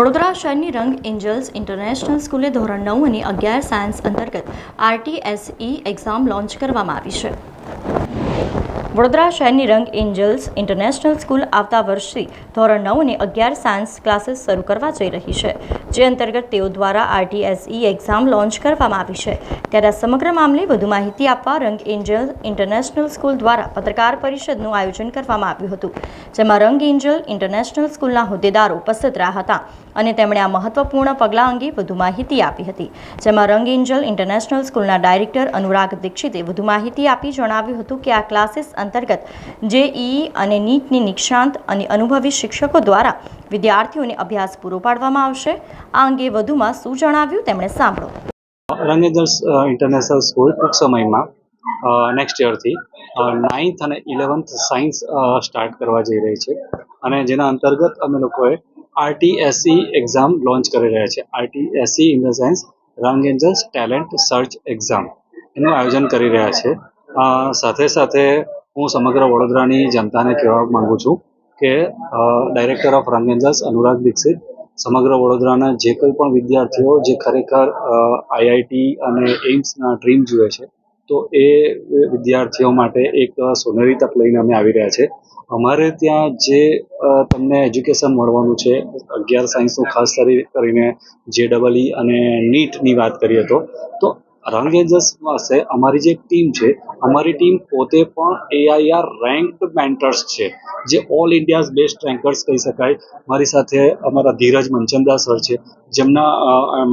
વડોદરા શહેરની રંગ angels international સ્કૂલે ધોરણ 9 અને 11 સાયન્સ અંતર્ગત RTSE એક્ઝામ લોન્ચ કરવામાં આવી છે। વડોદરા શહેરની રંગ એન્જલ્સ ઇન્ટરનેશનલ સ્કૂલ આવતા વર્ષથી ધોરણ 9 અને 11 સાયન્સ ક્લાસીસ શરૂ કરવા જઈ રહી છે, જે અંતર્ગત તેઓ દ્વારા RTSE એક્ઝામ લોન્ચ કરવામાં આવી છે। ત્યારે આ સમગ્ર મામલે વધુ માહિતી આપવા રંગ એન્જલ ઇન્ટરનેશનલ સ્કૂલ દ્વારા પત્રકાર પરિષદનું આયોજન કરવામાં આવ્યું હતું, જેમાં રંગ એન્જલ ઇન્ટરનેશનલ સ્કૂલના હોદ્દેદારો ઉપસ્થિત રહ્યા હતા અને તેમણે આ મહત્વપૂર્ણ પગલાં અંગે વધુ માહિતી આપી હતી, જેમાં રંગ એન્જલ ઇન્ટરનેશનલ સ્કૂલના ડાયરેક્ટર અનુરાગ દીક્ષિતે વધુ માહિતી આપી જણાવ્યું હતું કે આ ક્લાસીસ અંતર્ગત JEE અને નીટની નિષ્ણાંત અને અનુભવી શિક્ષકો દ્વારા વિદ્યાર્થીઓને અભ્યાસ પૂરો પાડવામાં આવશે। આ અંગે વધુમાં શું જણાવ્યું તેમણે સાંભળો। રંગ એન્જલ્સ ઇન્ટરનેશનલ સ્કૂલ ટૂંક સમયમાં નેક્સ્ટ યરથી 9th અને 11th સાયન્સ સ્ટાર્ટ કરવા જઈ રહી છે અને જેના અંતર્ગત અમે લોકોએ RTSE એક્ઝામ લોન્ચ કરી રહ્યા છે। RTSE ઇન ધ સેન્સ રંગ એન્જલ્સ ટેલેન્ટ સર્ચ એક્ઝામ એનું આયોજન કરી રહ્યા છે। સાથે સાથે હું સમગ્ર વડોદરાની જનતાને કહેવા માગું છું કે ડાયરેક્ટર ઓફ રંગ એન્જલ્સ અનુરાગ દીક્ષિત સમગ્ર વડોદરાના જે કોઈ પણ વિદ્યાર્થીઓ જે ખરેખર IIT અને એઇમ્સના ડ્રીમ જુએ છે, તો એ વિદ્યાર્થીઓ માટે એક સોનેરી તક લઈને અમે આવી રહ્યા છે। અમારે ત્યાં જે તમને એજ્યુકેશન મળવાનું છે 11 સાયન્સનું ખાસ કરીને JEE અને નીટની વાત કરીએ તો રંગ એન્જલ્સ પાસે અમારી જે ટીમ છે, અમારી ટીમ પોતે પણ AIR રેન્કડ મેન્ટર્સ છે, જે ઓલ ઇન્ડિયાઝ બેસ્ટ રેન્કર્સ કહી શકાય। મારી સાથે અમારા ધીરજ મનચંદા સર છે, જેમના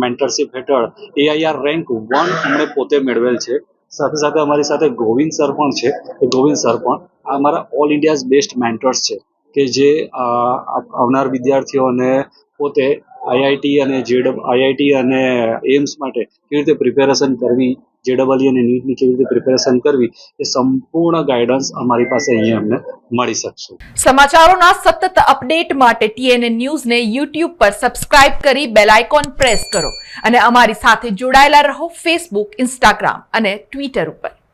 મેન્ટરશિપ હેઠળ AIR રેન્ક 1 એમણે પોતે મેળવેલ છે। સાથે સાથે અમારી સાથે ગોવિંદ સર પણ છે, એ ગોવિંદ સર પણ અમારા ઓલ ઇન્ડિયાઝ બેસ્ટ મેન્ટર્સ છે કે જે આવનાર વિદ્યાર્થીઓને પોતે IIT અને એમ્સ માટે કેવી રીતે પ્રિપેરેશન કરવી, JEE અને નીટની કેવી રીતે પ્રિપેરેશન કરવી, એ સંપૂર્ણ ગાઈડન્સ અમારી પાસે અહીંયા અમને મળી શકશે। સમાચારોના સતત અપડેટ માટે TNN ન્યૂઝને YouTube પર સબસ્ક્રાઇબ કરી બેલ આઇકોન પ્રેસ કરો અને અમારી સાથે જોડાયેલા રહો Facebook, Instagram અને Twitter ઉપર।